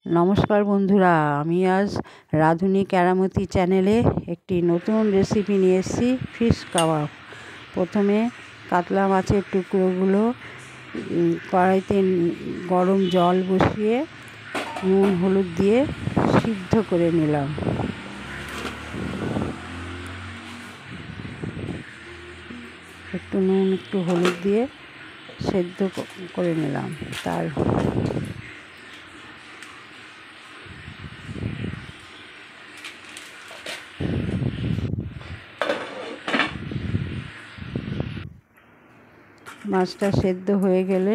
নমস্কার বন্ধুরা, আমি আজ রাঁধুনি কেরামতি চ্যানেলে একটি নতুন রেসিপি নিয়ে এসেছি, ফিশ কাবাব। প্রথমে কাতলা মাছের টুকরোগুলো কড়াইতে গরম জল বসিয়ে নুন হলুদ দিয়ে সিদ্ধ করে নিলাম। একটু নুন একটু হলুদ দিয়ে সেদ্ধ করে নিলাম। মাছটা সেদ্ধ হয়ে গেলে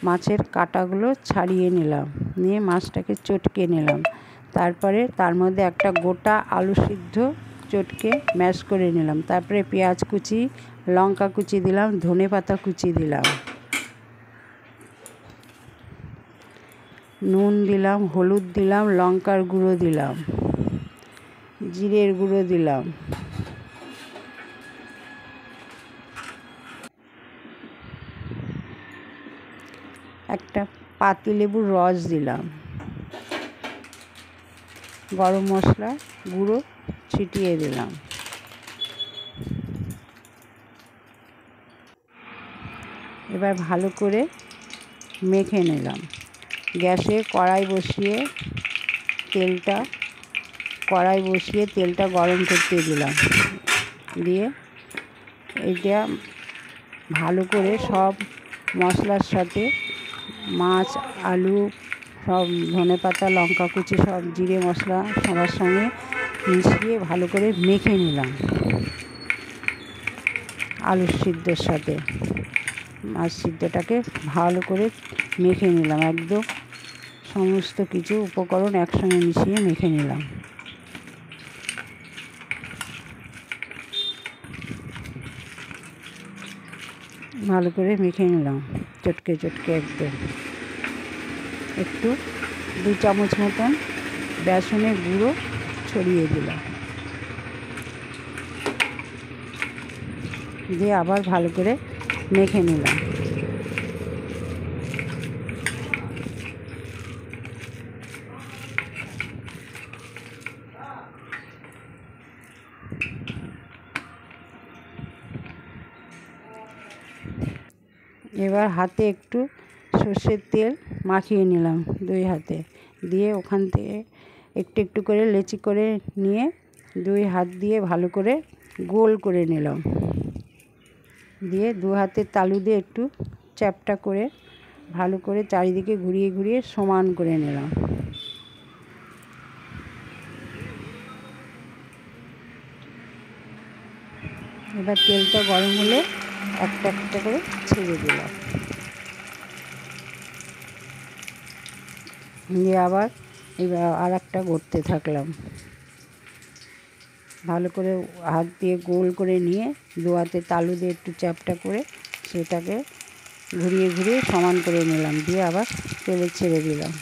মাছের কাঁটাগুলো ছাড়িয়ে নিলাম, নিয়ে মাছটাকে চটকে নিলাম। তারপরে তার মধ্যে একটা গোটা আলু সিদ্ধ চটকে ম্যাশ করে নিলাম। তারপরে পেঁয়াজ কুচি, লঙ্কা কুচি দিলাম, ধনেপাতা কুচি দিলাম, নুন দিলাম, হলুদ দিলাম, লঙ্কার গুঁড়ো দিলাম, জিরের গুঁড়ো দিলাম, একটা পাতিলেবুর রস দিলাম, গরম মশলা গুঁড়ো ছিটিয়ে দিলাম। এবার ভালো করে মেখে নিলাম। গ্যাসে কড়াই বসিয়ে তেলটা গরম করতে দিলাম। দিয়ে এটা ভালো করে সব মশলার সাথে মাছ, আলু, সব ধনেপাতা, লঙ্কা কুচি, সব জিরে মশলা সবার সঙ্গে মিশিয়ে ভালো করে মেখে নিলাম। আলু সিদ্ধর সাথে মাছ সিদ্ধটাকে ভালো করে মেখে নিলাম। একদম সমস্ত কিছু উপকরণ একসঙ্গে মিশিয়ে মেখে নিলাম। ভালো করে মেখে নিলাম চটকে একদম। একটু 2 চামচ মতন বেসনের গুঁড়ো ছড়িয়ে দিলাম, দিয়ে আবার ভালো করে মেখে নিলাম। এবার হাতে একটু সর্ষের তেল মাখিয়ে নিলাম 2 হাতে, দিয়ে ওখান থেকে একটু করে লেচি করে নিয়ে 2 হাত দিয়ে ভালো করে গোল করে নিলাম। দিয়ে 2 হাতের তালু দিয়ে একটু চ্যাপ্টা করে ভালো করে চারিদিকে ঘুরিয়ে সমান করে নিলাম। এবার তেলটা গরম হলে একটা করে ছেড়ে দিলাম। দিয়ে আবার এবার আর একটা করতে থাকলাম। ভালো করে হাত দিয়ে গোল করে নিয়ে 2 হাতে তালু দিয়ে একটু চ্যাপ্টা করে সেটাকে ঘুরিয়ে সমান করে নিলাম। দিয়ে আবার তেলে ছেড়ে দিলাম।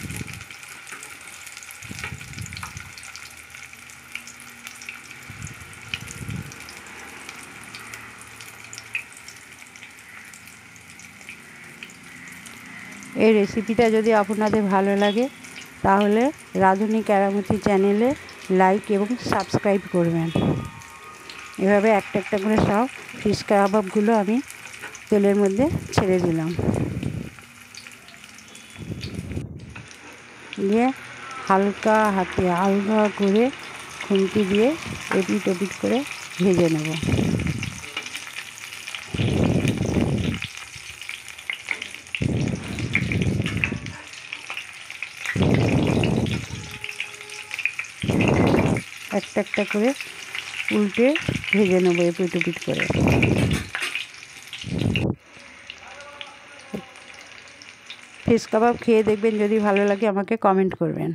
এই রেসিপিটা যদি আপনাদের ভালো লাগে তাহলে রাঁধুনি কেরামতি চ্যানেলে লাইক এবং সাবস্ক্রাইব করবেন। এভাবে একটা করে সব ফিশ কাবাবগুলো আমি তেলের মধ্যে ছেড়ে দিলাম। দিয়ে হালকা হাতে আলগা করে খুন্তি দিয়ে এপিট ওপিট করে ভেজে নেব। একটা করে উল্টে ভেজে নেবো এপিট ওপিট করে। ফিশ কাবাব খেয়ে দেখবেন, যদি ভালো লাগে আমাকে কমেন্ট করবেন।